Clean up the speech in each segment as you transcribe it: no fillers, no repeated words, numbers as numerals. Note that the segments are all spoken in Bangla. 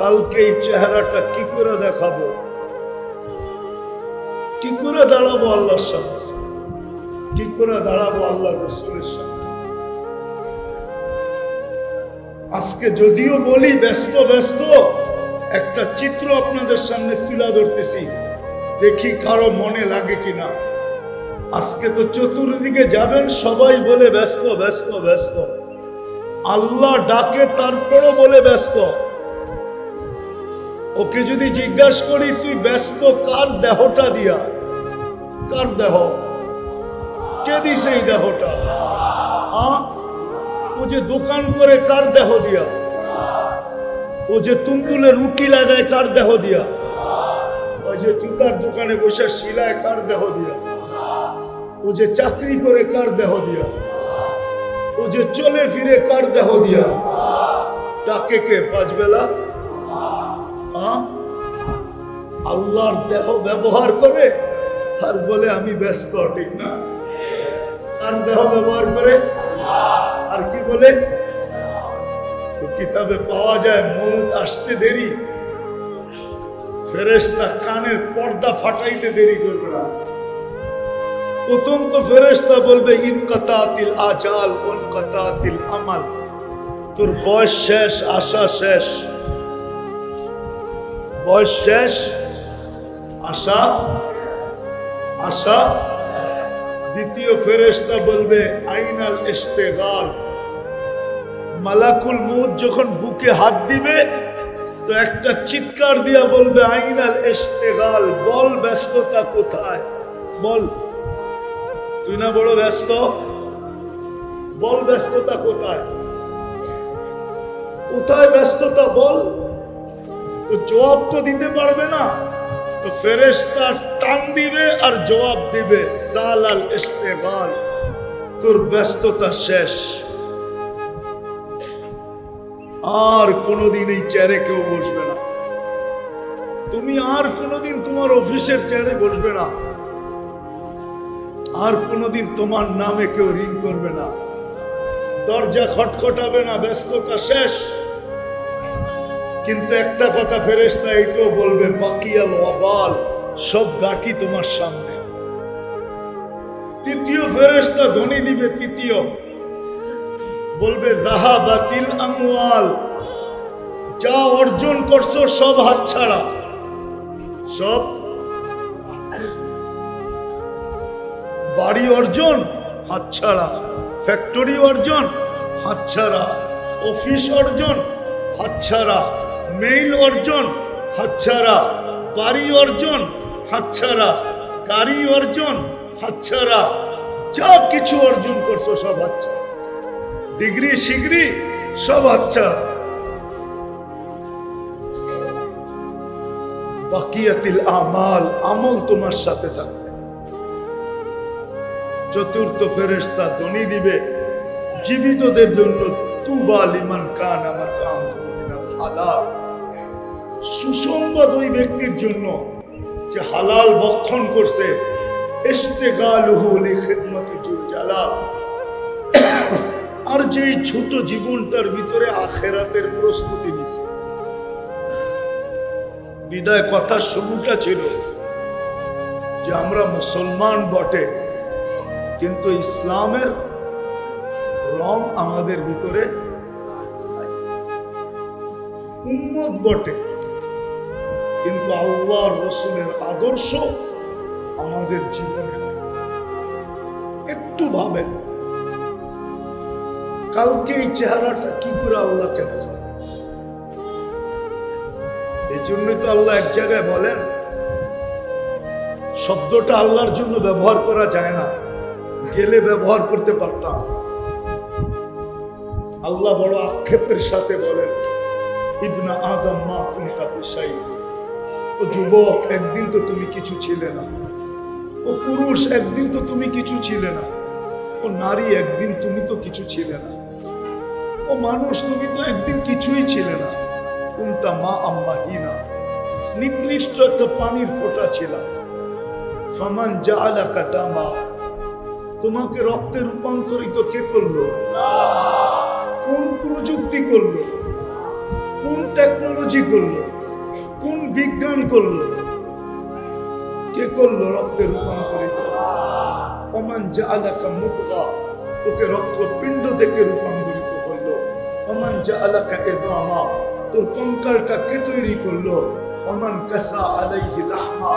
কালকে এই চেহারাটা কি করে দেখাবো, কি করে দাঁড়াবো আল্লাহর সামনে, কি করে দাঁড়াবো আল্লাহ রাসূলের সামনে। আজকে যদিও বলি ব্যস্ত ব্যস্ত, একটা চিত্র আপনাদের সামনে তুলে ধরতেছি, দেখি কারো মনে লাগে কিনা। আজকে তো চতুর্দিকে যাবেন সবাই বলে ব্যস্ত ব্যস্ত ব্যস্ত, আল্লাহ ডাকে তারপরও বলে ব্যস্ত। ওকে যদি জিজ্ঞাসা করি তুই ব্যস্ত কার দেহটা দিয়া, কার দেহ, কে দিছে এই দেহটা? ও যে দোকান করে কার দেহ দিয়া? ও যে তুন্দুলে রুটি লাগায় কার দেহ দিয়া? ওই যে জুতার দোকানে বসে শিলায় কার দেহ দিয়া? ও যে চাকরি করে কার দেহ দিয়া? ও যে চলে ফিরে কার দেহ দিয়া? ডাকে কে পাঁচ বেলা? আল্লাহর দেহ ব্যবহার করে আর বলে আমি ব্যস্ত, ঠিক না? কার দেহ ব্যবহার করে আর কি বলে? তো কিতাবে পাওয়া যায় মউত আসতে দেরি, ফেরেশতা কানের পর্দা ফাটাইতে দেরি করবে না। প্রথম তো ফেরেশতা বলবে ইনকাতাতিল আজাল ওয়ানকাতাতিল আমাল, তোর বয়স শেষ, আশা শেষ। বয়স শেষ, আশা আশা। দ্বিতীয় ফেরেশতা বলবে আইনাল ইস্তেগাল। মালাকুল মউত যখন বুকে হাত দিবে তো একটা চিৎকার দিয়া বলবে আইনাল ইস্তেগাল, বল ব্যস্ততা কোথায়, বল। তুই না বড় ব্যস্ত, বল ব্যস্ততা কোথায়, কোথায় ব্যস্ততা বল। তো জবাব তো দিতে পারবে না, তো ফেরেশতা টান দিবে আর জবাব দিবে সালাল ইস্তেগাল, তোর ব্যস্ততা শেষ। আর কোনোদিন এই চেয়ারে কেউ বসবে না, তুমি আর কোনোদিন তোমার অফিসের চেয়ারে বসবে না, আর কোনোদিন তোমার নামে কেউ রিং করবে না, দরজা খটখটাবে না, ব্যস্ততা শেষ। কিন্তু একটা কথা ফেরেশতা এটাও বলবে বাকিয়াল ওয়াবাল, সব গাঠি তোমার সামনে। তৃতীয় ফেরেশতা ধ্বনি দিবে, তৃতীয় বলবে যাহাবাতিল আমওয়াল, যা অর্জন করছো সব হাতছাড়া, সব। বাড়ি অর্জন হাতছাড়া, ফ্যাক্টরি অর্জন হাতছাড়া, অফিস অর্জন হাতছাড়া, মেইল অর্জন হাতছাড়া, বাড়ি অর্জন হাতছাড়া, গাড়ি অর্জন হাতছাড়া, যা কিছু অর্জন করছো সব হাতছাড়া, ডিগ্রি শিগ্রি সব হাতছাড়া। বাকিয়াতিল আমাল, আমল তোমার সাথে থাকবে। চতুর্থ ফেরেশতা ধ্বনি দিবে জীবিতদের জন্য তুবা লিমান কানা মাকামুহু মিনাল হালাল, সুসংবাদ ওই ব্যক্তির জন্য যে হালাল ভক্ষণ করছে, ইস্তেগালুহু লিখিদমাতি যুল জালাল, আর যেই ছোট জীবনটার ভিতরে আখিরাতের প্রস্তুতি নিছে। বিদায় কথা শুরুটা ছিল যে আমরা মুসলমান বটে, কিন্তু ইসলামের রং আমাদের ভিতরে, উম্মত বটে কিন্তু আল্লাহর রাসূলের আদর্শ আমাদের জীবনে। একটু ভাবেন কালকে এই চেহারাটা কি করে আল্লাহকে দেখাবো। এই জন্যই তো আল্লাহ এক জায়গায় বলেন, শব্দটা আল্লাহর জন্য ব্যবহার করা যায় না, গেলে ব্যবহার করতে পারতাম। আল্লাহ বড় আক্ষেপের সাথে বলেন ইবনা আদম মা কুনতা বিশাই, ও যুবক একদিন তো তুমি কিছু ছিলে না, ও পুরুষ একদিন তো তুমি কিছু ছিলে না, ও নারী একদিন তুমি তো কিছু ছিলে না, ও মানুষ তুমি তো একদিন কিছুই ছিলে না। কুনতা মা আম্মাহিনা, নিকৃষ্ট একটা পানির ফোঁটা ছিল। ফামান জাআলাকা দামা, তোমাকে রক্তে রূপান্তরিত কে করলো? কোন প্রযুক্তি করলো? কোন টেকনোলজি করলো, কোন বিজ্ঞান করলো? কে করলো? রক্তে রূপান্তরিত। ওমান জাআলাকা মুদগা, তোকে রক্তপিণ্ড থেকে রূপান্তরিত করলো। ওমান জাআলাকা ইদামা, তোর কঙ্কালটা কে তৈরি করলো? ওমান কাসা আলাইহি লাহমা,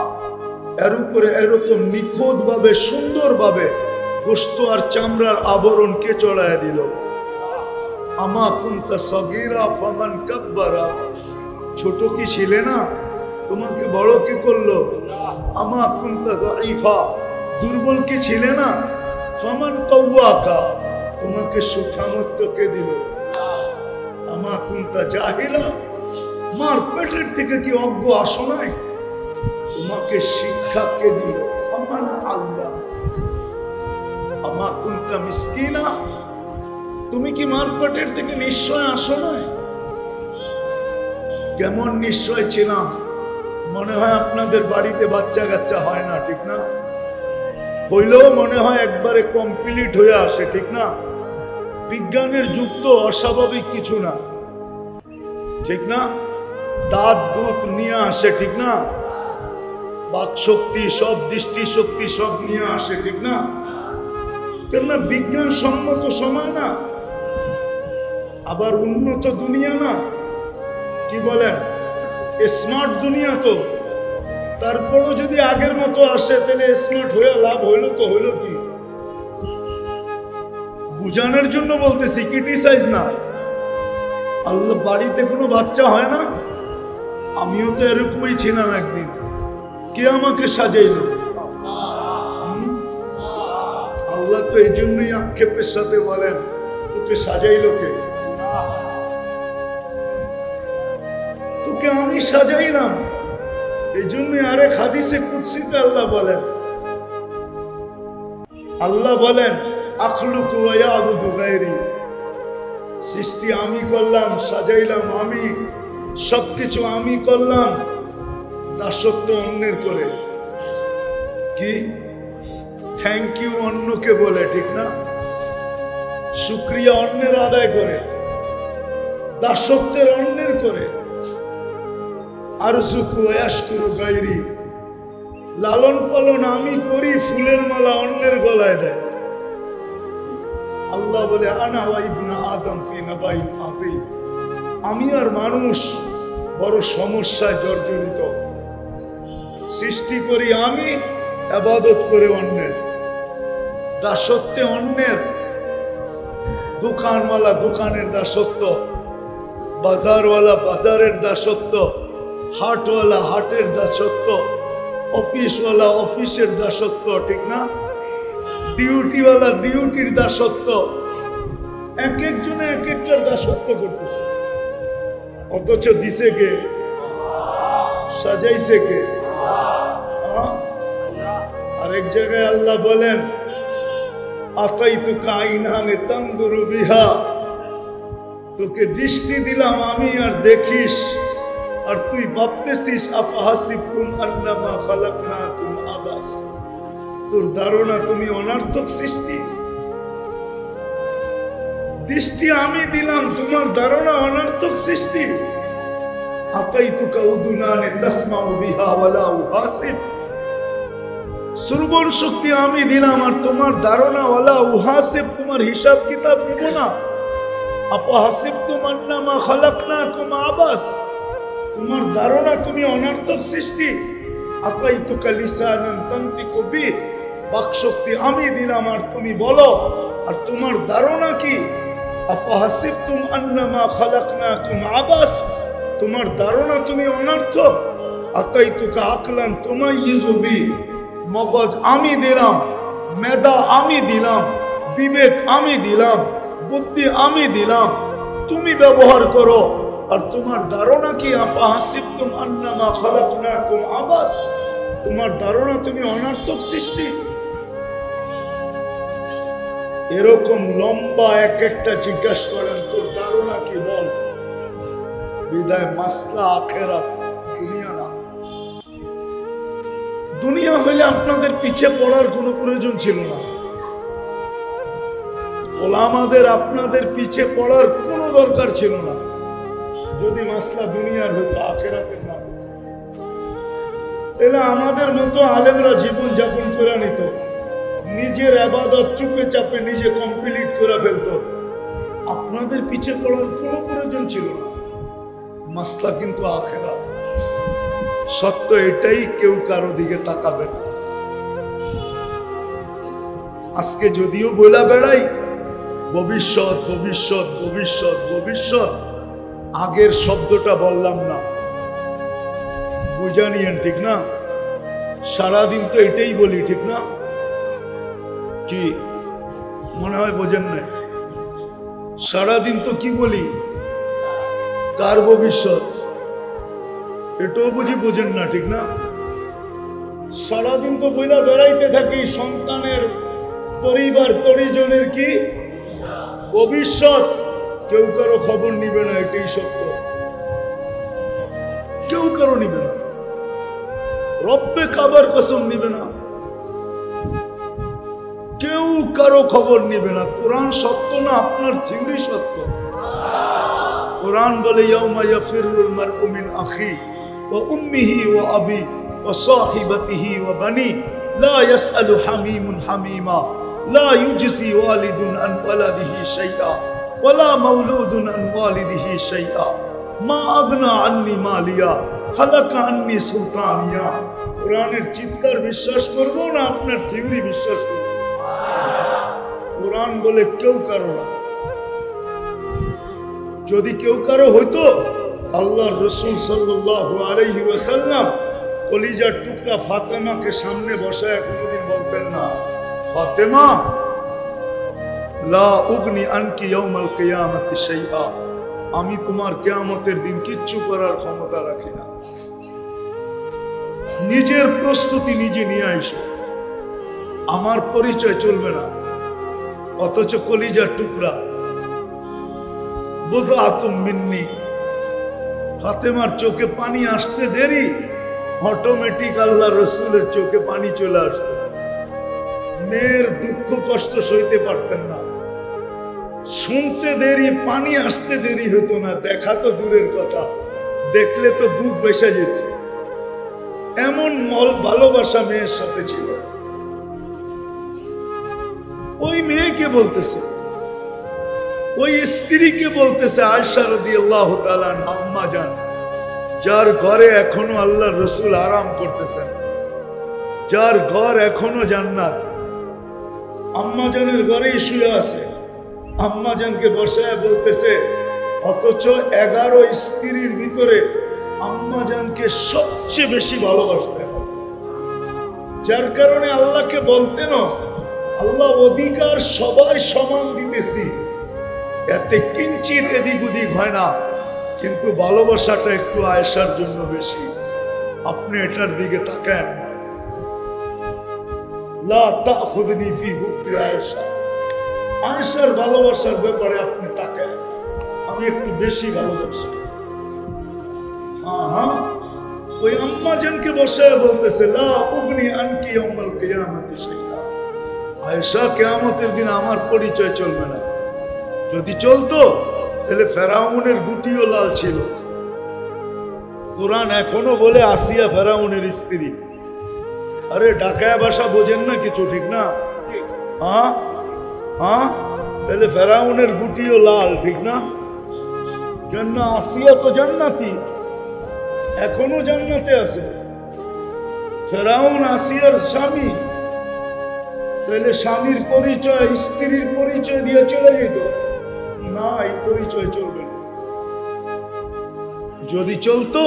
এর উপরে এরকম নিখুঁত ভাবে সুন্দর ভাবে গোশত আর চামড়ার আবরণ কে চড়ায় দিল? আমা কুনতা সগীরা ফামান কাব্বারা, ছোট কি ছিলে না? তোমাকে বড় কে করলো? আমা কুনতা দাঈফা, দুর্বল কি ছিলে না? ফামান কাওয়াকা, তোমাকে সুঠামত্ব কে দিল? আমা কুনতা জাহিলা, মার পেটের থেকে কি অজ্ঞ আসো নাই? তোমাকে শিক্ষা কে দিল? ফামান আল্লাহ। আমা কুনতা মিসকিনা, তুমি কি মার পেটের থেকে নিশ্চয় আসো নাই? কেমন নিশ্চয় ছিলাম? মনে হয় আপনাদের বাড়িতে বাচ্চা কাচ্চা হয় না, ঠিক না? হইলেও মনে হয় একবারে কমপ্লিট হয়ে আসে, ঠিক না? বিজ্ঞানের যুগ তো অস্বাভাবিক কিছু না, ঠিক না? দাঁত দুধ নিয়ে আসে, ঠিক না? বাক শক্তি সব, দৃষ্টি শক্তি সব নিয়ে আসে, ঠিক না? কেননা বিজ্ঞান সম্মত সময় না, আবার উন্নত দুনিয়া না, কি বলেন? স্মার্ট দুনিয়া তো। তারপরও যদি আগের মতো আসে তাহলে স্মার্ট হয়ে লাভ হইল তো হইল কি? বুঝানোর জন্য বলতেছি, ক্রিটিসাইজ না। আল্লাহ বাড়িতে কোনো বাচ্চা হয় না? আমিও তো এরকমই ছিলাম একদিন। কে আমাকে সাজাইল? আল্লাহ তো এই জন্যই আক্ষেপের সাথে বলেন, তোকে সাজাইল কে? তোকে আমি সাজাইলাম। এই জন্যই আরেক হাদিসে কুদসিতে আল্লাহ বলেন, আখলুকু ওয়া ইয়াবুদু গায়রি, সৃষ্টি আমি করলাম, সাজাইলাম আমি, সবকিছু আমি করলাম, দাসত্ব অন্যের করে। কি থ্যাংক ইউ অন্যকে বলে, ঠিক না? শুকরিয়া অন্যের আদায় করে, দাসত্বের অন্যের করে। আরজুকু ওয়া ইয়াশকুরু গায়রি, লালন পালন আমি করি, ফুলের মালা অন্যের গলায় দেয়। আল্লাহ বলে আনা ওয়া ইবনা আদম ফি নাবাইন আযীম, আমি আর মানুষ বড় সমস্যায় জর্জরিত। সৃষ্টি করি আমি, ইবাদত করে অন্যের, দাসত্বে অন্যের। দোকানওয়ালা দোকানের দাসত্ব, বাজারওয়ালা বাজারের দাসত্ব, হাটওয়ালা হাটের দাসত্ব, অফিসওয়ালা অফিসের দাসত্ব, ঠিক না? ডিউটিওয়ালা ডিউটির দাসত্ব। এক একজনে এক একটার দাসত্ব করতেছে, অথচ দিছে কে? সাজাইছে কে? আরেক জায়গায় আল্লাহ বলেন, আতাইতুকা আইনানে তানদুরু বিহা, তোকে দৃষ্টি দিলাম আমি আর দেখিস, আর তুই ভাবতেছিস আফাহাসিবতুম আন্নামা খালাকনাকুম আবাস, তোর ধারণা তুমি অনর্থক সৃষ্টি। দৃষ্টি আমি দিলাম, তোমার ধারণা অনর্থক সৃষ্টি। আতাইতুকা উদুনানে তাসমাউ বিহা ওয়ালা উহাসিব, শ্রবণ শক্তি আমি দিলাম, আর তোমার ধারণা ওয়ালা উহাসিব, তোমার হিসাব কিতাব নিব না। আফাহাসিবতুম আন্নামা খালাকনাকুম আবাস, তোমার ধারণা তুমি অনর্থক সৃষ্টি। আতাইতুকা লিসানান তানতিকু বি, বাকশক্তি আমি দিলাম আর তুমি বলো, আর তোমার ধারণা কি? আফাহাসিবতুম আন্নামা খালাকনাকুম আবাস, তোমার ধারণা তুমি অনর্থক। আতাইতুকা আকলান তুমাইয়িজু বি, মগজ আমি দিলাম, মেধা আমি দিলাম, বিবেক আমি দিলাম, বুদ্ধি আমি দিলাম, তুমি ব্যবহার করো, আর তোমার ধারণা কি? আফাহাসিবতুম আন্নামা খালাকনাকুম আবাস, তোমার ধারণা তুমি অনর্থক সৃষ্টি। এরকম লম্বা এক একটা জিজ্ঞাসা করেন, তোর ধারণা কি বল? বিদায় মাসলা আখেরাত, দুনিয়া না। দুনিয়া হলে আপনাদের পিছে পড়ার কোনো প্রয়োজন ছিল না, ওলামাদের আপনাদের পিছে পড়ার কোনো দরকার ছিল না। যদি মাসলা দুনিয়ার হতো আখিরাতের না, তাহলে আমাদের মতো আলেমরা জীবন যাপন করে নিত, নিজের ইবাদত চুপে চাপে নিজে কমপ্লিট করে ফেলত, আপনাদের পিছে পড়ার কোনো প্রয়োজন ছিল না। মাসলা কিন্তু আখিরাত। সত্য এটাই, কেউ কারো দিকে তাকাবে না। আজকে যদিও বলা বেড়াই ভবিষ্যৎ ভবিষ্যৎ ভবিষ্যৎ ভবিষ্যৎ, আগের শব্দটা বললাম না, বুঝা নিয়েন, ঠিক না? সারাদিন তো এটাই বলি, ঠিক না? কি মনে হয় বোঝেন না? সারাদিন তো কি বলি, কার ভবিষ্যৎ, এটাও বুঝি বোঝেন না, ঠিক না? সারাদিন তো বইলা বেড়াইতে থাকি সন্তানের, পরিবার পরিজনের কি ভবিষ্যৎ, কেউ কারো খবর নিবে না, এটাই সত্য। কেউ কারো নিবে না, রব্বে কাবার কসম নিবে না, কেউ কারো খবর নিবে না। কোরআন সত্য না আপনার থিওরি সত্য? কোরআন বলে ইয়াউমা ইয়াফিরুল মারউ মিন আখি ওয়া উম্মিহি ওয়া আবি ওয়া সাহিবাতিহি ওয়া বানি লা ইয়াসআলু হামিমুন হামিমা লা ইউজসি ওয়ালিদুন আন ওয়ালাদিহি শাইআ ওয়া লা মাওলুদুন আন ওয়ালিদিহি শাইআ মা আগনা আন্নি মালিয়া হালাকা আন্নি সুলতানিয়া। কোরআনের চিৎকার বিশ্বাস করব না আপনার থিওরি বিশ্বাস করব? কোরআন বলে কেউ কারো না। যদি কেউ কারো হইতো আল্লাহর রাসূল সাল্লাল্লাহু আলাইহি ওয়াসাল্লাম কলিজার টুকরা ফাতেমাকে সামনে বসায় কোনোদিন বলতেন না, ফাতেমা লা উগনি আনকি ইয়াউমাল কিয়ামাতি শাইআ, আমি তোমার কিয়ামতের দিন কিচ্ছু করার ক্ষমতা রাখি না, নিজের প্রস্তুতি নিজে নিয়ে আইসো, আমার পরিচয় চলবে না। অথচ কলিজার টুকরা বুদআতুম মিন্নি, ফাতেমার চোখে পানি আসতে দেরি, অটোমেটিক আল্লাহর রাসূলের চোখে পানি চলে আসতো। মেয়ের দুঃখ কষ্ট সইতে পারতেন না, শুনতে দেরি, পানি আসতে দেরি হতো না, দেখা তো দূরের কথা, দেখলে তো বুক বেসে যেত। এমন ভালোবাসা মেয়ের সাথে ছিল। ওই মেয়েকে বলতেছে, ওই স্ত্রীকে বলতেছে আয়েশা রাদিয়াল্লাহু তাআলা আম্মা জান, যার ঘরে এখনো আল্লাহর রাসূল আরাম করতেছেন, যার ঘর এখনো জান্নাত, আম্মা জানের ঘরেই শুয়ে আছে, আম্মা জানকে বসায় বলতেছে, অথচ 11 স্ত্রীর ভিতরে আম্মা জানকে সবচেয়ে বেশি ভালোবাসতেন, যার কারণে আল্লাহকে বলতেন, আল্লাহ অধিকার সবাই সমান দিতেছি, এতে কিঞ্চিত এদিক ওদিক হয় না, কিন্তু ভালোবাসাটা একটু আয়েশার জন্য বেশি। আপনি এটার দিকে তাকান, লা তাখুযনি ফি হুব্বি আয়েশা, আয়েশার ভালোবাসার ব্যাপারে আপনি তাকান, আমি একটু বেশি ভালোবাসি। ওই আম্মা জানকে বসায় বলতেছে, লা উগনি আনকি ইয়াউমাল কিয়ামাতি শাইআ, আয়েশা কিয়ামতের দিন আমার পরিচয় চলবে না। যদি চলতো তাহলে ফেরাউনের গুটিও লাল ছিল। কোরআন এখনো বলে আসিয়া ফেরাউনের স্ত্রী। আরে ঢাকায় ভাষা বোঝেন না কিছু, ঠিক না? হ্যাঁ হ্যাঁ, তাহলে ফেরাউনের গুটিও লাল, ঠিক না? কেন আসিয়া তো জান্নাতি, এখনো জান্নাতে আছে। ফেরাউন আসিয়ার স্বামী, তাহলে স্বামীর পরিচয় স্ত্রীর পরিচয় দিয়ে চলে যেত না, এই পরিচয় চলবে না। যদি চলতো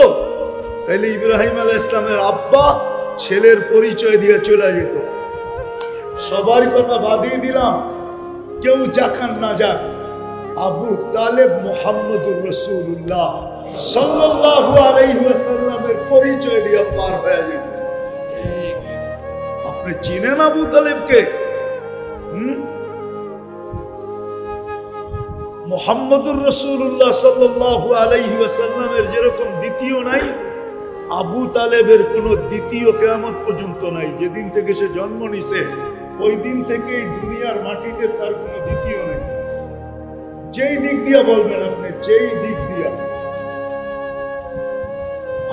তাহলে ইব্রাহিম আলাইহিস সালামের আব্বা ছেলের পরিচয় দিয়ে চলে যেত। সবার কথা বাদিয়ে দিলাম, কেউ যাকান না যাক, আবু তালেব মুহাম্মদুর রাসূলুল্লাহ সাল্লাল্লাহু আলাইহি ওয়াসাল্লামের পরিচয় দিয়ে পার হয়ে যেত। আপনি চিনেন আবু তালেবকে? মুহাম্মদুর রাসূলুল্লাহ সাল্লাল্লাহু আলাইহি ওয়াসাল্লামের যেরকম দ্বিতীয় নাই, আবু তালেবের কোনো দ্বিতীয় কিয়ামত পর্যন্ত নাই। যেদিন থেকে সে জন্ম নিছে ওই দিন থেকে এই দুনিয়ার মাটিতে তার কোনো দ্বিতীয় নেই। যেই দিক দিয়া বলবেন আপনি, যেই দিক দিয়া,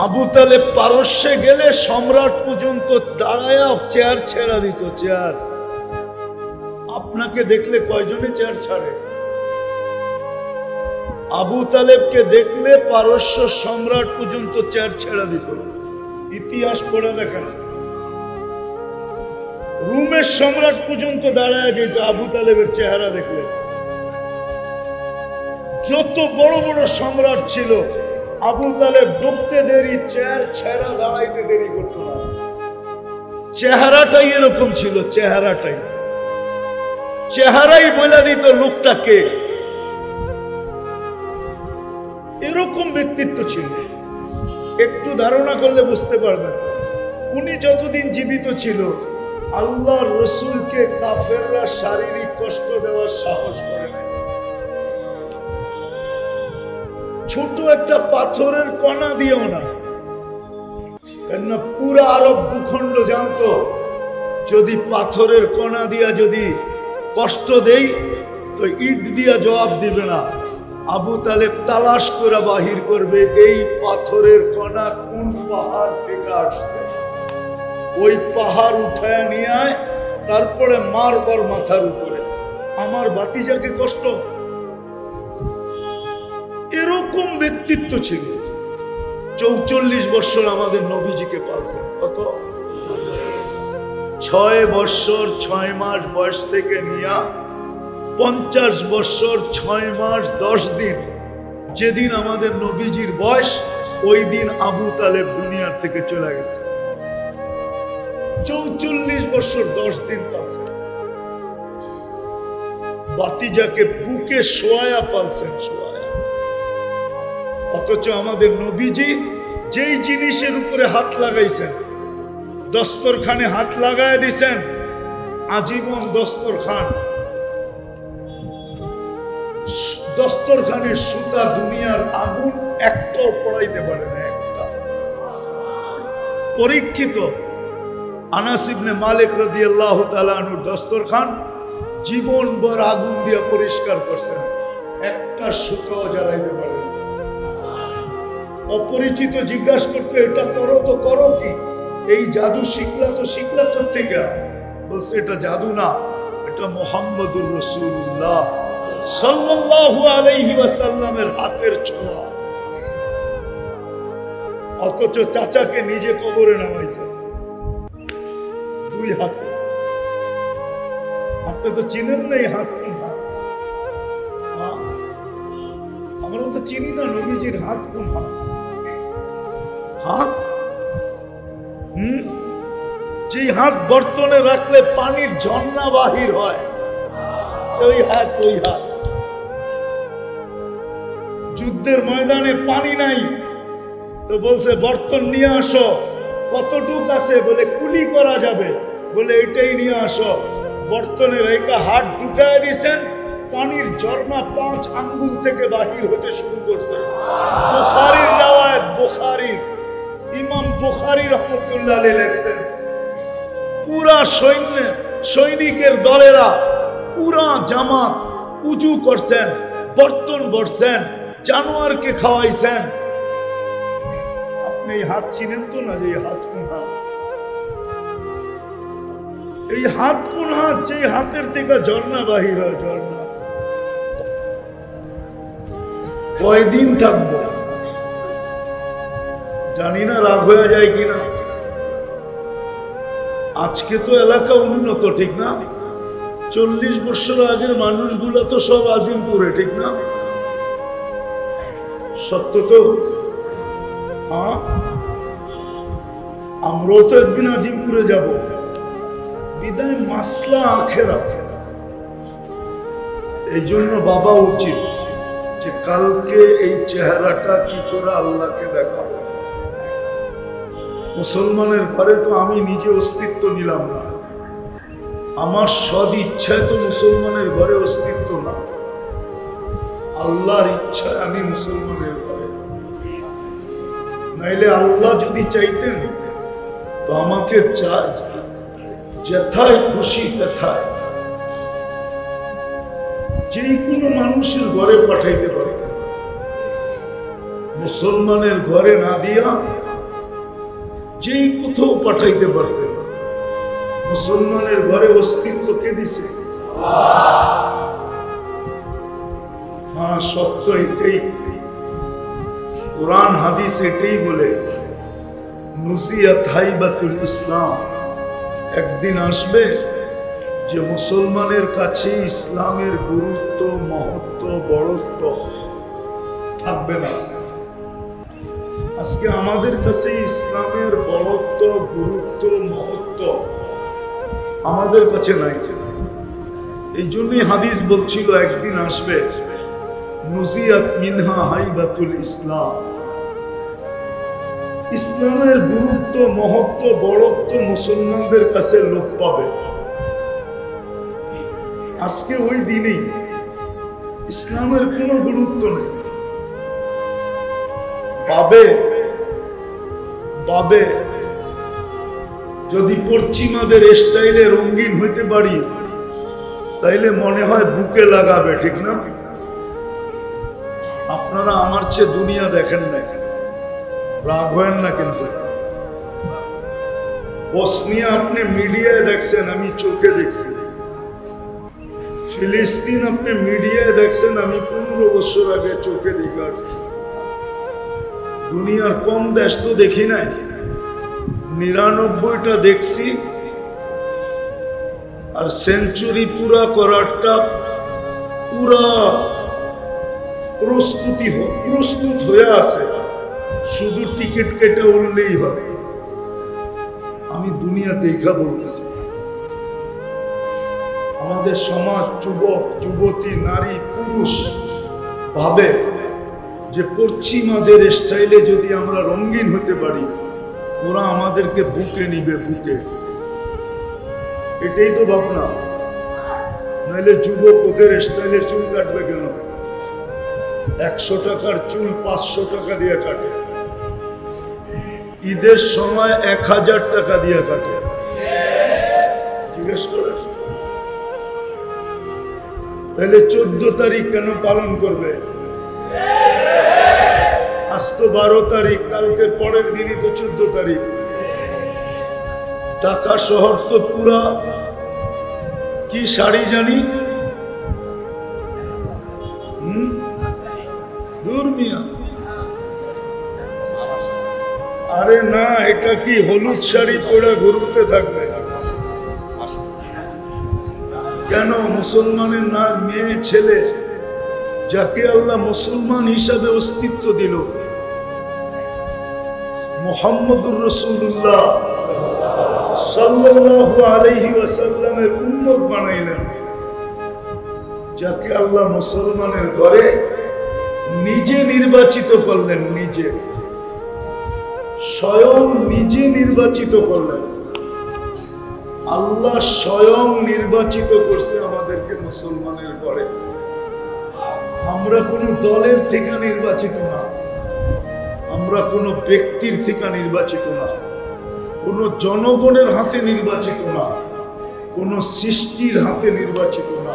আবু তালেব পারস্যে গেলে সম্রাট পর্যন্ত দাঁড়ায়া চেয়ার ছেড়া দিত। চেয়ার আপনাকে দেখলে কয়জনে চেয়ার ছাড়ে? আবু তালেবকে দেখলে পারস্য সম্রাট পর্যন্ত চেয়ার ছেড়া দিত। ইতিহাস পড়ে দেখেন, রুমের সম্রাট পর্যন্ত দাঁড়ায় যেত আবু তালেবের চেহারা দেখলে। যত বড় বড় সম্রাট ছিল, আবু তালেব ঢুকতে দেরি, চেয়ার ছেড়া দাঁড়াইতে দেরি করতো না। চেহারাটাই এরকম ছিল, চেহারাই বলে দিত লোকটাকে। এরকম ব্যক্তিত্ব ছিল। একটু ধারণা করলে বুঝতে পারবেন, উনি যতদিন জীবিত ছিল আল্লাহর রসুলকে কাফেররা শারীরিক কষ্ট দেওয়ার সাহস করে নাই। ছোট একটা পাথরের কণা দিয়েও না, কেননা পুরা আরব ভূখণ্ড জানতো যদি পাথরের কণা দিয়া যদি কষ্ট দেই তো ইট দিয়া জবাব দিবে না। আবু তালেব তালাশ করে বাহির করবে এই পাথরের কণা কোন পাহাড় থেকে আসছে, ওই পাহাড় উঠায় নিয়ে আয়, তারপরে মারবার মাথার উপরে। আমার ভাতিজাকে কষ্ট, এরকম ব্যক্তিত্ব ছিল। 44 বছর আমাদের নবীজিকে পালছেন। কত? 6 বছর 6 মাস বয়স থেকে নিয়ে 50 বছর 6 মাস 10 দিন। যেদিন আমাদের নবীজির বয়স, ওই দিন আবু তালেব দুনিয়ার থেকে চলে গেছে। 44 বছর 10 দিন পালছেন। ভাতিজাকে বুকে শোয়া পালছেন, অথচ আমাদের নবীজি যেই জিনিসের উপরে হাত লাগাইছেন, দস্তরখানে হাত লাগায় দিছেন, আজীবন দস্তরখানের সুতা দুনিয়ার আগুন একটাও পড়াইতে পারে না। একটা পরীক্ষিত আনাস ইবনে মালিক রাদিয়াল্লাহু তাআলা আনহু দস্তরখান জীবনভর আগুন দিয়ে পরিষ্কার করছেন, একটা সুতাও জ্বালাইতে পারে না। অপরিচিত জিজ্ঞাসা করতে, এটা করো তো করো কি? এই জাদু শিখলা তো থেকে? বলছে এটা জাদু না, এটা মুহাম্মদুর রাসূলুল্লাহ সাল্লাল্লাহু আলাইহি ওয়াসাল্লামের হাতের ছোঁয়া। অথচ চাচাকে নিজে কবরে নামাইছে 2 হাতে। আপনি তো চিনেন না এই হাত কোন হাত? আমরা তো চিনি না নবীজির হাত কোন হাত। যে হাত বর্তনে রাখলে পানির ঝর্ণা বাহির হয়, ওই হাত। যুদ্ধের ময়দানে পানি নাই তো বলছে বর্তন নিয়ে আসো। কতটুক আছে? বলে কুলি করা যাবে। বলে এটাই নিয়ে আসো। বর্তনের একটা হাত ঢুকায় দিছেন, পানির ঝর্ণা 5 আঙ্গুল থেকে বাহির হতে শুরু করছে। বুখারীর riwayat, বুখারীর ইমাম বুখারী রাহমাতুল্লাহ আলাইহি লেখছেন, পুরা সৈনিকের দলেরা পুরা জামাত উজু করছেন, বর্তন ভরছেন, জানোয়ারকে খাওয়াইছেন। আপনি এই হাত চিনেন তো না? যে হাত কোন হাত? এই হাত কোন হাত? যে হাতের থেকে ঝর্ণা বাহির হয়। ঝর্ণা কয়দিন থাকবো জানি না, রাগ হয়ে যায় কিনা। আজকে তো এলাকা উন্নত, ঠিক না? 40 বছর আগের মানুষগুলো তো সব আজিমপুরে, ঠিক না? সত্য তো? হ্যাঁ, আমরাও তো একদিন আজিমপুরে যাব। বিদায় মাসলা আখেরাত। এই জন্য বাবা উচিত যে কালকে এই চেহারাটা কি করে আল্লাহকে দেখাবো। মুসলমানের ঘরে তো আমি নিজে অস্তিত্ব নিলাম না, আমার সদ ইচ্ছায় তো মুসলমানের ঘরে অস্তিত্ব না, আল্লাহর ইচ্ছায় আমি মুসলমানের ঘরে। নাইলে আল্লাহ যদি চাইতেন তো আমাকে যেথায় খুশি তেথায় যে কোনো মানুষের ঘরে পাঠাইতে পারতেন। মুসলমানের ঘরে না দিয়া যেই কোথাও পাঠাইতে পারতেন। মুসলমানের ঘরে অস্তিত্ব কে দিছে? হ্যাঁ, সত্য এটাই, কোরআন হাদিস এটাই বলে, নুসিয়াত হাইবাতুল ইসলাম। একদিন আসবে যে মুসলমানের কাছে ইসলামের গুরুত্ব, মহত্ব, বড়ত্ব থাকবে না। আজকে আমাদের কাছে ইসলামের বড়ত্ব, গুরুত্ব, মহত্ব আমাদের কাছে নাই। এই জন্যই হাদিস বলছিল একদিন আসবে নুসিয়াত মিনহা হাইবাতুল ইসলাম। ইসলামের গুরুত্ব, মহত্ব, বড়ত্ব মুসলমানদের কাছে লোপ পাবে। আজকে ওই দিনেই ইসলামের কোনো গুরুত্ব নেই। পাবে যদি পশ্চিমাদের স্টাইলে রঙিন হইতে পারি, তাইলে মনে হয় বুকে লাগাবে, ঠিক না? আপনারা আমার চেয়ে দুনিয়া দেখেন না, রাগ হয় না, কিন্তু বসনিয়া আপনি মিডিয়ায় দেখছেন, আমি চোখে দেখছি। ফিলিস্তিন আপনি মিডিয়ায় দেখছেন, আমি 15 বছর আগে চোখে দেখে আসছি। দুনিয়ার কম দেশ তো দেখি নাই, 99টা দেখছি। আর সেঞ্চুরি পুরা করারটা পুরা প্রস্তুত হয়ে আছে, শুধু টিকিট কেটে উঠলেই হবে। আমি দুনিয়া দেখা বলতেছি। আমাদের সমাজ, যুবক, যুবতী, নারী, পুরুষ ভাবে যে পশ্চিমাদের স্টাইলে যদি আমরা রঙিন হতে পারি, ওরা আমাদেরকে বুকে নিবে, বুকে। এটাই তো ভাবনা। নাহলে যুবক ওদের স্টাইলে চুল কাটবে কেন? 100 টাকার চুল 500 টাকা দিয়ে কাটে, ঈদের সময় 1000 টাকা দিয়ে কাটে। জিজ্ঞেস করে তাহলে 14 তারিখ কেন পালন করবে? আজ তো 12 তারিখ, কালকের পরের দিনই তো 14 তারিখ। ঢাকা শহর তো পুরা কি শাড়ি জানি, দুর্মিয়া। আরে না, এটা কি হলুদ শাড়ি পরে ঘুরতে থাকবে কেন? মুসলমানের না মেয়ে ছেলে, যাকে আল্লাহ মুসলমান হিসাবে অস্তিত্ব দিল, মুহাম্মদুর রাসূলুল্লাহ সাল্লাল্লাহু আলাইহি ওয়াসাল্লামের উম্মত বানাইলেন, যাকে আল্লাহ মুসলমানের ঘরে নিজে নির্বাচিত করলেন, নিজে স্বয়ং নিজে নির্বাচিত করলেন। আল্লাহ স্বয়ং নির্বাচিত করছে আমাদেরকে মুসলমানের ঘরে। আমরা কোনো দলের থেকে নির্বাচিত না, আমরা কোনো ব্যক্তির থেকে নির্বাচিত না, কোনো জনগণের হাতে নির্বাচিত না, কোনো সৃষ্টির হাতে নির্বাচিত না,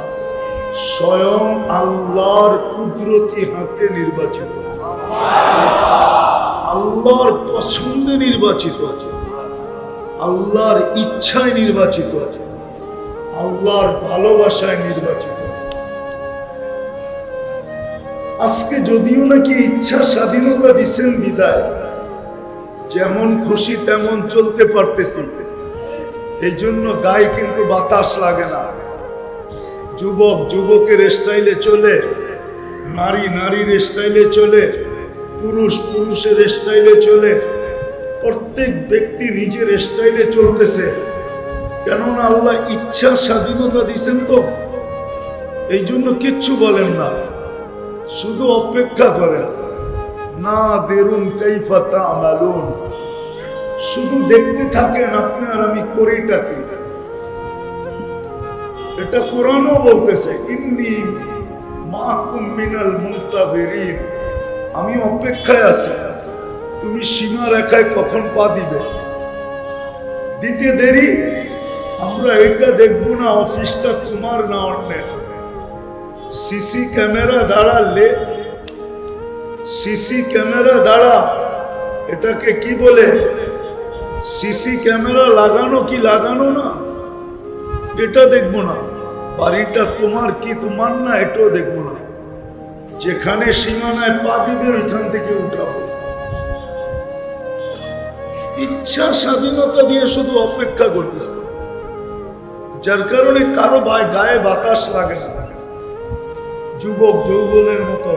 স্বয়ং আল্লাহর কুদরতি হাতে নির্বাচিত, আল্লাহর পছন্দে নির্বাচিত আছে, আল্লাহর ইচ্ছায় নির্বাচিত আছে, আল্লাহর ভালোবাসায় নির্বাচিত। আজকে যদিও নাকি ইচ্ছা স্বাধীনতা দিচ্ছেন বিদায়, যেমন খুশি তেমন চলতে পারতেছি, এই জন্য গায়ে কিন্তু বাতাস লাগে না। যুবক যুবকের স্টাইলে চলে, নারী নারীর স্টাইলে চলে, পুরুষ পুরুষের স্টাইলে চলে, প্রত্যেক ব্যক্তি নিজের স্টাইলে চলতেছে। কেননা আল্লাহ ইচ্ছা স্বাধীনতা দিচ্ছেন, তো এই জন্য কিচ্ছু বলেন না, শুধু অপেক্ষা করেন। না দেরুন কাইফা তা'মালুন, শুধু দেখতে থাকেন আপনি আর আমি করিটা কি। এটা কোরআনও বলতেছে, ইন্নী মাকুম মিনাল মুনতাযিরিন, আমি অপেক্ষায় আছি, তুমি সীমা রেখায় কখন পা দিবে। দিতে দেরি, আমরা এটা দেখবো না অফিসটা তোমার না অন্যের। সিসি ক্যামেরা দাঁড়ালে, সিসি ক্যামেরা দাঁড়া, এটাকে কি বলে? সিসি ক্যামেরা লাগানো কি লাগানো না এটা দেখবো না, বাড়িটা তোমার কি তোমার না এটাও দেখবো না, যেখানে সীমানায় পা দিবে ওইখান থেকে উঠাবো। ইচ্ছা স্বাধীনতা দিয়ে শুধু অপেক্ষা করতেছে, যার কারণে কারো গায়ে বাতাস লাগে না। যুবক যৌবনের মতো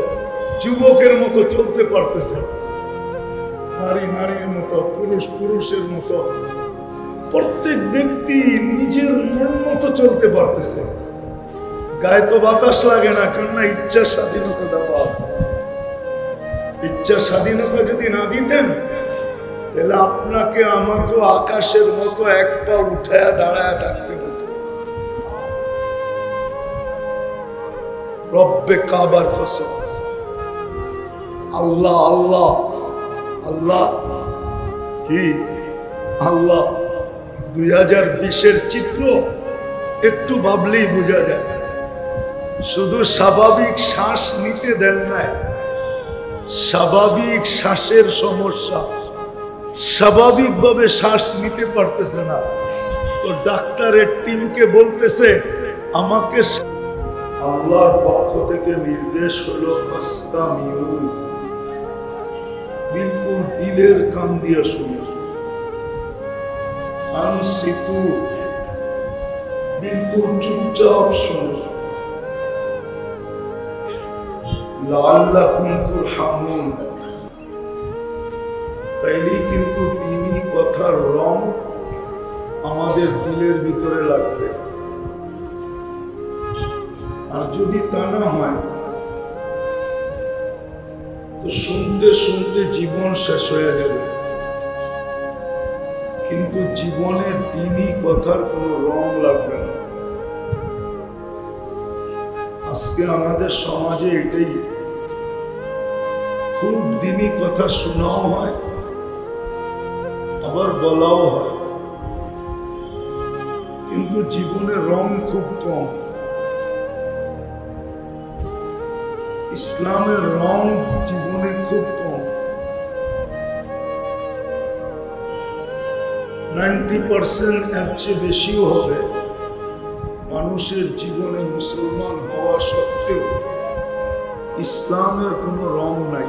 যুবকের মতো চলতে পারতেছে, নারী নারীর মতো, পুরুষ পুরুষের মতো, প্রত্যেক ব্যক্তি নিজের মন মতো চলতে পারতেছে। গায়ে তো বাতাস লাগে না, কেননা ইচ্ছা স্বাধীনতা দেওয়া আছে। ইচ্ছা স্বাধীনতা যদি না দিতেন তাহলে আপনাকে আমাকে আকাশের মতো এক পা উঠায়া দাঁড়ায় থাকতে হতো। রব্বে কাবার কসম, আল্লাহ আল্লাহ আল্লাহ কি আল্লাহ। 2020-এর চিত্র একটু ভাবলেই বোঝা যায়। শুধু স্বাভাবিক শ্বাস নিতে দেন না, স্বাভাবিক শ্বাসের সমস্যা, স্বাভাবিকভাবে শ্বাস নিতে পারতেছে না, তো ডাক্তারের টিমকে বলতেছে আমাকে। আল্লাহর পক্ষ থেকে নির্দেশ হলো ফাস্তামিউ, বিলকুল দিলের কান দিয়ে শুনে, আনসিতু, বিলকুল চুপচাপ শুনে, লাআল্লাকুম তুরহামুন, তাইলেই কিন্তু তিনি কথার রং আমাদের দিলের ভিতরে লাগবে। আর যদি তা না হয় তো শুনতে শুনতে জীবন শেষ হয়ে যাবে, কিন্তু জীবনের দিনই কথার কোনো রং লাগবে না। আজকে আমাদের সমাজে এটাই, খুব দিনই কথা শোনাও হয় আবার বলাও হয়, কিন্তু জীবনের রং খুব কম। ইসলামের রং জীবনে খুব কম। 90% এর চেয়ে বেশিও হবে মানুষের জীবনে মুসলমান হওয়া সত্ত্বেও ইসলামের কোনো রং নাই।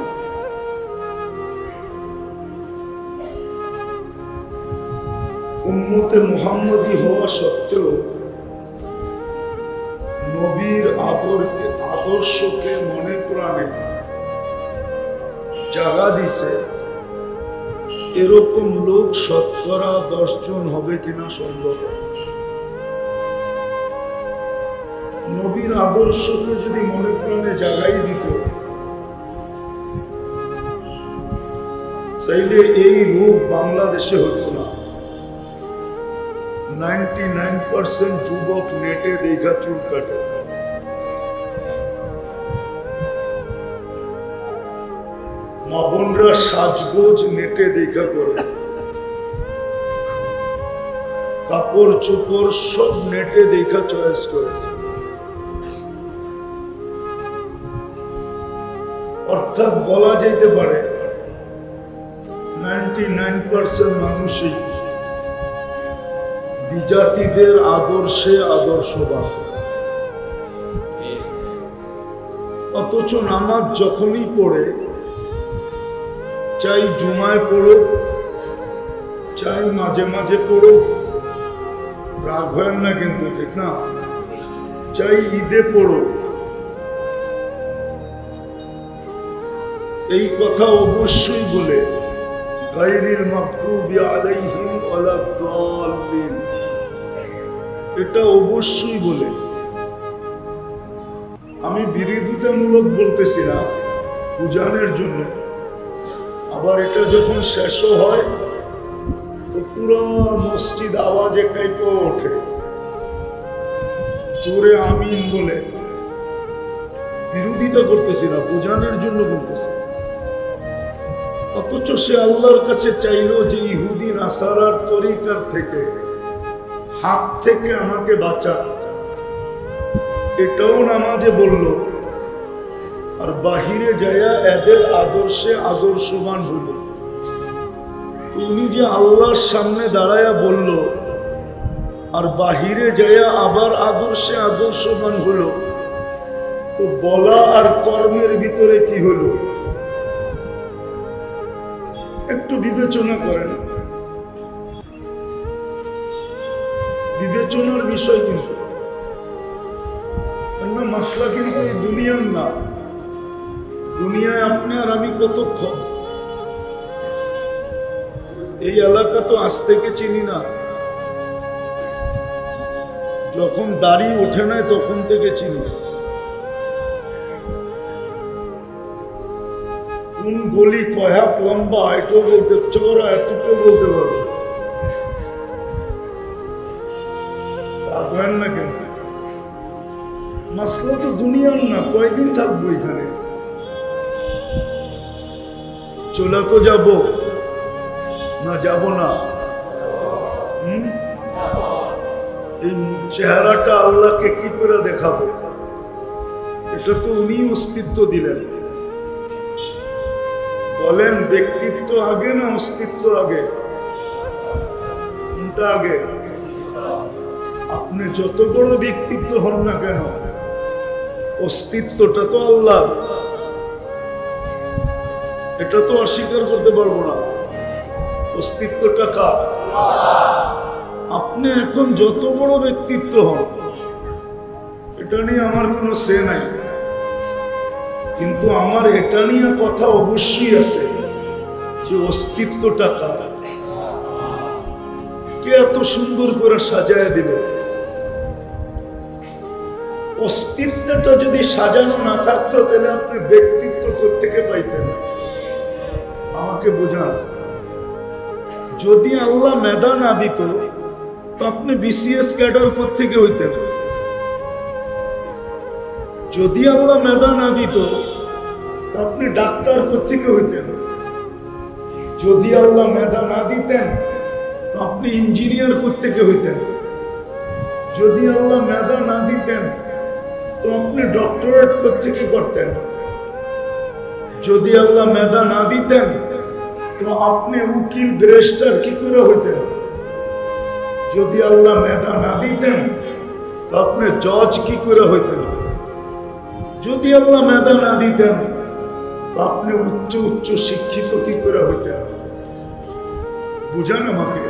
উম্মতে মুহাম্মদী হওয়া সত্ত্বেও নবীর আদর্শকে মনে প্রাণে জাগা দিছে, এরকম লোক শতকরা 10 জন হবে কিনা সম্ভব। নবীর আদর্শকে যদি মনে প্রাণে জাগাই দিত তাইলে এই রূপ বাংলাদেশে হতো না। 99% যুবক নেটে দেখা চুল কাটে, মা বোনরা সাজগোজ নেটে দেখা করে, কাপড় চোপড় সব নেটে দেখা চয়েস করে। অর্থাৎ বলা যেতে পারে 99% মানুষই বিজাতিদের আদর্শে আদর্শবান। অথচ নামাজ যখনই পড়ে, চাই জুমায় পড়ো, চাই মাঝে মাঝে পড়ো, রাগ হয় না কিন্তু, ঠিক না, চাই ঈদে পড়ো, এই কথা অবশ্যই বলে গায়রিল মাগদুবি আলাইহিম ওয়ালাদ-দাল্লিন, এটা অবশ্যই বলে। আমি বিরোধিতামূলক বলতেছি না, বুঝানোর জন্য। আবার এটা যখন শেষ হয় তো পুরো মসজিদ আওয়াজে কাঁপে ওঠে, জোরে আমিন বলে। বিরোধিতা করতেছি না, বোঝানোর জন্য বলতেছি। অথচ সে আল্লাহর কাছে চাইলো যে ইহুদি নাসারার তরিকার থেকে, হাত থেকে আমাকে বাঁচা, এটাও নামাজে বলল। আর বাহিরে যায়া এদের আদর্শে আদর্শবান হল। উনি যে আল্লাহর সামনে দাঁড়ায়া বলল আর বাহিরে যাইয়া আবার আদর্শে আদর্শবান হলো, তো বলা আর কর্মের ভিতরে কি হলো একটু বিবেচনা করেন। বিবেচনার বিষয় কিন্তু মাসলা কিন্তু দুনিয়ার না। দুনিয়ায় আপনি আর আমি কতক্ষণ, এই এলাকা তো আজ থেকে চিনি না, যখন দাড়ি ওঠে নাই তখন থেকে চিনি। কোন গলি কয় হাত লম্বা এটাও বলতে, চওড়া এতটাও বলতে পারবো না। কিন্তু মাসলা তো দুনিয়ার না, কয়দিন থাকবো এখানে, চলে তো যাবো না, যাব না। এই চেহারাটা আল্লাহকে কি করে দেখাবো? এটা তো উনি অস্তিত্ব দিলেন। বলেন ব্যক্তিত্ব আগে না অস্তিত্ব আগে? কোনটা আগে? আপনি যত বড় ব্যক্তিত্ব হন না কেন, অস্তিত্বটা তো আল্লাহ, এটা তো অস্বীকার করতে পারবো না। অস্তিত্বটা কার? আপনি এখন যত বড় ব্যক্তিত্ব হন, এটা নিয়ে আমার কোনো সে নাই, কিন্তু আমার এটা নিয়ে কথা অবশ্যই আছে যে অস্তিত্বটা কার। কে এত সুন্দর করে সাজায় দিবে? অস্তিত্বটা যদি সাজানো না থাকতো তাহলে আপনি ব্যক্তিত্ব কোত্থেকে পাইতেন? আমাকে বোঝান। যদি আল্লাহ মেধা না দিত তো আপনি বিসিএস ক্যাডার কোত্থেকে হইতেন? যদি আল্লাহ মেধা না দিত তো আপনি ডাক্তার কোত্থেকে হইতেন? যদি আল্লাহ মেধা না দিতেন তো আপনি ইঞ্জিনিয়ার কোত্থেকে হইতেন? যদি আল্লাহ মেধা না দিতেন তো আপনি ডক্টরেট কোত্থেকে করতেন? যদি আল্লাহ মেধা না দিতেন তো আপনি উকিল ব্যারিস্টার কি করে হইতেন? যদি আল্লাহ মেধা না দিতেন তো আপনি জজ কি করে হইতেন? যদি আল্লাহ মেধা না দিতেন তো আপনি উচ্চ উচ্চ শিক্ষিত কি করে হইতেন? বুঝান আমাকে।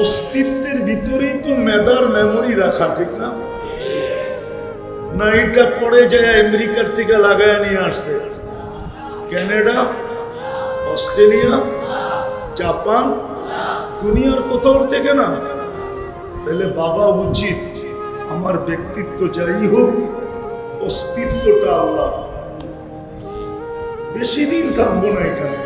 অস্তিত্বের ভিতরেই তো মেধার মেমোরি রাখা, ঠিক না? না এটা পড়ে যায় আমেরিকার থেকে লাগায় নিয়ে আসছে, কানাডা, অস্ট্রেলিয়া, জাপান, দুনিয়ার কোথাও থেকে না? তাহলে বাবা উচিত আমার ব্যক্তিত্ব যাই হোক, অস্তিত্বটা আল্লাহ। বেশি দিন থাকবো না এখানে।